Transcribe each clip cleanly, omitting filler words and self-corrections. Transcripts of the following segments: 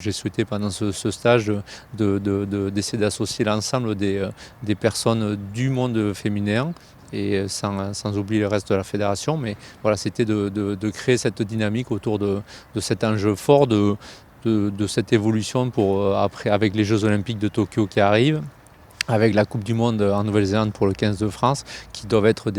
J'ai souhaité pendant ce stage d'essayer d'associer l'ensemble des personnes du monde féminin et sans oublier le reste de la fédération. Mais voilà, c'était de créer cette dynamique autour de cet enjeu fort de cette évolution pour après avec les Jeux Olympiques de Tokyo qui arrivent, avec la Coupe du Monde en Nouvelle-Zélande pour le 15 de France, qui doivent être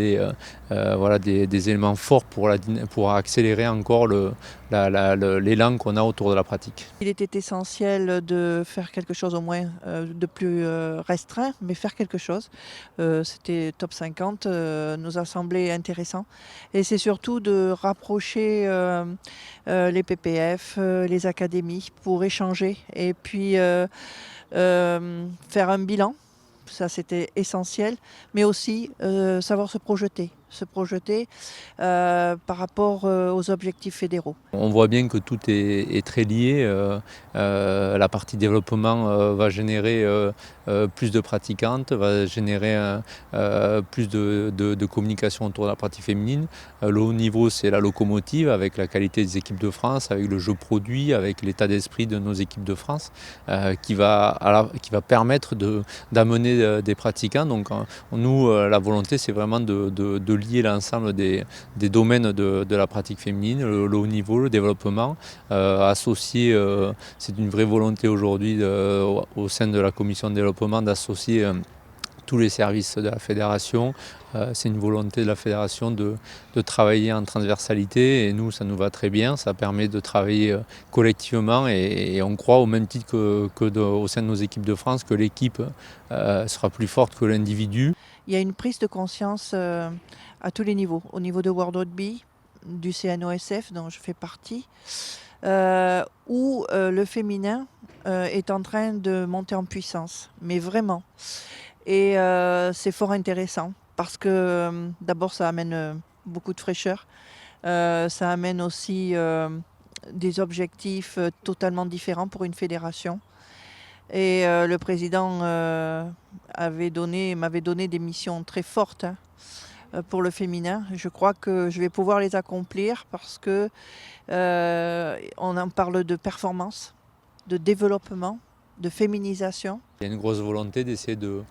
voilà, des éléments forts pour accélérer encore l'élan qu'on a autour de la pratique. Il était essentiel de faire quelque chose au moins de plus restreint, mais faire quelque chose. C'était top 50, nous a semblé intéressant. Et c'est surtout de rapprocher les PPF, les académies pour échanger et puis faire un bilan. Ça, c'était essentiel, mais aussi savoir se projeter par rapport aux objectifs fédéraux. On voit bien que tout est très lié. La partie développement va générer plus de pratiquantes, va générer plus de communication autour de la pratique féminine. Le haut niveau, c'est la locomotive avec la qualité des équipes de France, avec le jeu produit, avec l'état d'esprit de nos équipes de France, qui va permettre d'amener des pratiquants. Donc nous, la volonté, c'est vraiment de lier l'ensemble des domaines de la pratique féminine, le haut niveau, le développement, associer, c'est une vraie volonté aujourd'hui au sein de la commission de développement d'associer tous les services de la fédération. C'est une volonté de la fédération de travailler en transversalité et nous, ça nous va très bien. Ça permet de travailler collectivement et on croit au même titre au sein de nos équipes de France que l'équipe sera plus forte que l'individu. Il y a une prise de conscience à tous les niveaux, au niveau de World Rugby, du CNOSF dont je fais partie, où le féminin est en train de monter en puissance, mais vraiment. Et c'est fort intéressant parce que d'abord ça amène beaucoup de fraîcheur, ça amène aussi des objectifs totalement différents pour une fédération. Et le président m'avait donné des missions très fortes pour le féminin. Je crois que je vais pouvoir les accomplir parce que on en parle de performance, de développement, de féminisation. Il y a une grosse volonté d'essayer de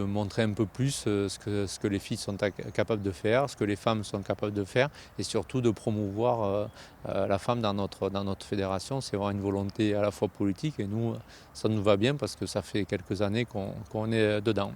montrer un peu plus ce que les filles sont capables de faire, ce que les femmes sont capables de faire et surtout de promouvoir la femme dans notre fédération. C'est vraiment une volonté à la fois politique et nous, ça nous va bien parce que ça fait quelques années qu'on est dedans.